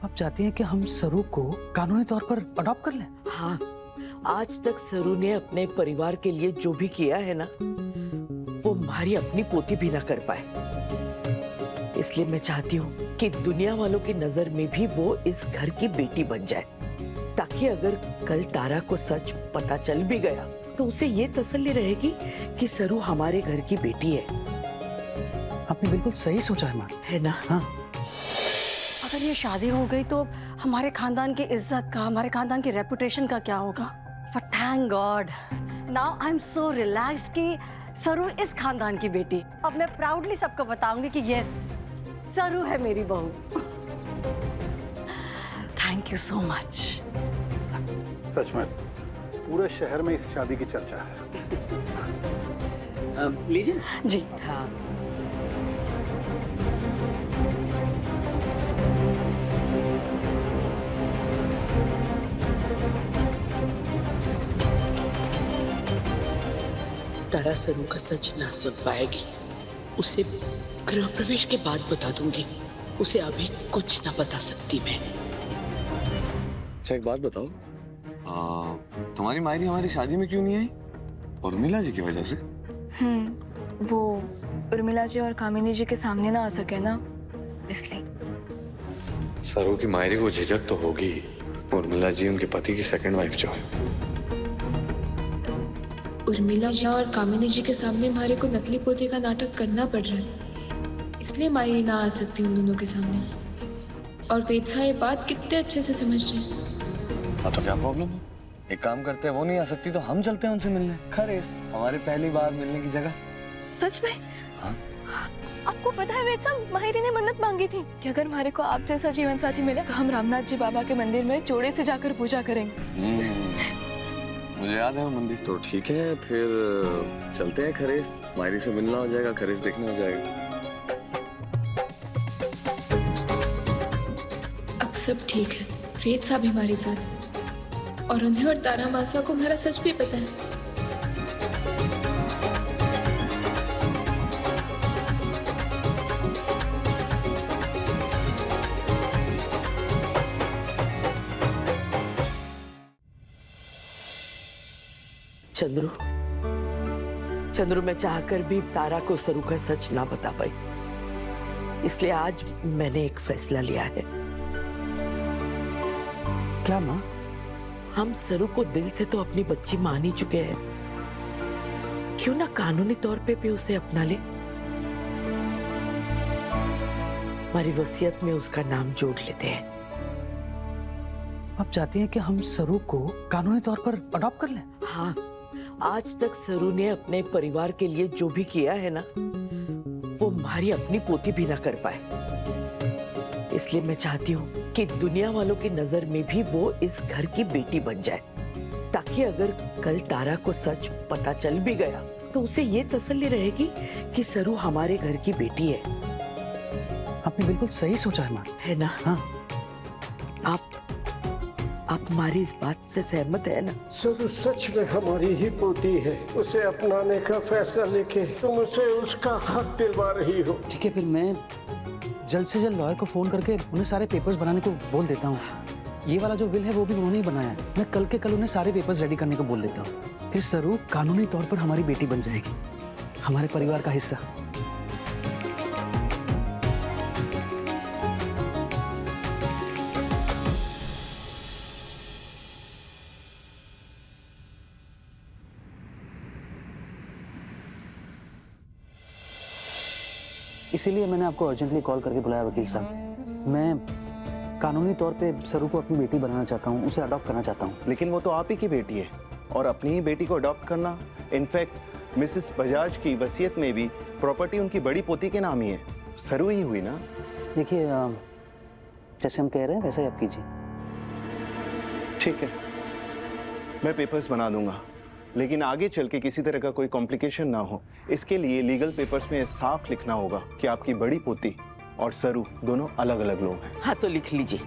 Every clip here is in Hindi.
आप चाहती हैं कि हम सरू को कानूनी तौर पर अडॉप्ट कर लें? हाँ, आज तक सरू ने अपने परिवार के लिए जो भी किया है ना, वो हमारी अपनी पोती भी ना कर पाए। इसलिए मैं चाहती हूँ कि दुनिया वालों की नजर में भी वो इस घर की बेटी बन जाए, ताकि अगर कल तारा को सच पता चल भी गया तो उसे ये तसल्ली रहेगी कि सरू हमारे घर की बेटी है। आपने बिल्कुल सही सोचा है माँ। है ना? हाँ। अगर ये शादी हो गई तो हमारे खानदान की इज्जत का, हमारे खानदान की रेपुटेशन का क्या होगा? But thank God, now I'm so relaxed कि सरू इस खानदान की बेटी। अब मैं प्राउडली सबको बताऊंगी कि यस, सरू है मेरी बहू। Thank you so much. सच में पूरे शहर में इस शादी की चर्चा है। लीजिए। जी। हाँ। तारा सरू का सच ना सुन पाएगी। उसे गृह प्रवेश के बाद बता दूंगी। उसे अभी कुछ ना बता सकती मैं। अच्छा एक बात बताओ, तुम्हारी मायरी हमारी शादी में क्यों नहीं आई? उर्मिला जी की वजह से? वो उर्मिला जी और कामिनी जी के सामने ना आ सके ना, इसलिए। सरू की मायरी को झिझक तो होगी। उर्मिला जी उनके पति की सेकंड वाइफ जो है। उर्मिला जी और कामिनी जी के सामने हमारे को नकली पोते का नाटक करना पड़ रहा है, इसलिए मायरी ना आ सकती उन दोनों के सामने। और वेद साहब ये बात कितने अच्छे से समझ रहे हैं। हाँ तो क्या प्रॉब्लम है? एक काम करते हैं, वो नहीं आ सकती तो हम चलते हैं उनसे मिलने। खरेस हमारी पहली बार मिलने की जगह। सच में? हाँ। आपको पता है वेद साहब, माहिरी ने मन्नत मांगी थी कि अगर हमारे को आप जैसा जीवन साथी मिले तो हम रामनाथ जी बाबा के मंदिर में जोड़े से जाकर पूजा करेंगे। मुझे याद है वो मंदिर। तो ठीक है फिर चलते हैं खरेस। मायरी से मिलना हो जाएगा, खरेस देखना हो जाएगा। अब सब ठीक है, वेद साहब हमारे साथ है और उन्हें और तारा मासा को हमारा सच भी पता है। चंद्रू, चंद्रू, मैं चाहकर भी तारा को सरू का सच ना बता पाई, इसलिए आज मैंने एक फैसला लिया है। क्या माँ? हम सरू को दिल से तो अपनी बच्ची मान ही चुके हैं, क्यों ना कानूनी तौर पे भी उसे अपना ले? हमारी वसीयत में उसका नाम जोड़ लेते हैं। आप चाहती हैं कि हम सरू को कानूनी तौर पर अडॉप्ट कर लें? हाँ, आज तक सरू ने अपने परिवार के लिए जो भी किया है ना, वो हमारी अपनी पोती भी ना कर पाए। इसलिए मैं चाहती हूँ कि दुनिया वालों की नजर में भी वो इस घर की बेटी बन जाए, ताकि अगर कल तारा को सच पता चल भी गया तो उसे ये तसल्ली रहेगी कि सरू हमारे घर की बेटी है। आपने बिल्कुल सही सोचा है माँ। है ना? हाँ। आप हमारी इस बात से सहमत है ना? सरू सच में हमारी ही पोती है। उसे अपनाने का फैसला लेके तुम उसे उसका हक दिलवा रही हो। ठीक है, फिर मैं जल्द से जल्द लॉयर को फोन करके उन्हें सारे पेपर्स बनाने को बोल देता हूँ। ये वाला जो विल है वो भी उन्होंने ही बनाया है। मैं कल के कल उन्हें सारे पेपर्स रेडी करने को बोल देता हूँ। फिर सरू कानूनी तौर पर हमारी बेटी बन जाएगी, हमारे परिवार का हिस्सा। इसीलिए मैंने आपको अर्जेंटली कॉल करके बुलाया वकील साहब। मैं कानूनी तौर पे सरू को अपनी बेटी बनाना चाहता हूँ, उसे अडॉप्ट करना चाहता हूँ। लेकिन वो तो आप ही की बेटी है और अपनी ही बेटी को अडॉप्ट करना, इनफैक्ट मिसेस बजाज की वसीयत में भी प्रॉपर्टी उनकी बड़ी पोती के नाम ही है। सरू ही हुई ना। देखिए, जैसे हम कह रहे हैं वैसा ही आप कीजिए। ठीक है, मैं पेपर्स बना दूंगा, लेकिन आगे चल के किसी तरह का कोई कॉम्प्लिकेशन ना हो, इसके लिए लीगल पेपर्स में साफ लिखना होगा कि आपकी बड़ी पोती और सरू दोनों अलग अलग लोग हैं। हाँ तो लिख लीजिए।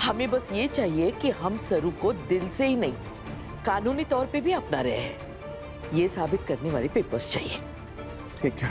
हमें बस ये चाहिए कि हम सरू को दिल से ही नहीं, कानूनी तौर पे भी अपना रहे हैं, ये साबित करने वाले पेपर्स चाहिए। ठीक है।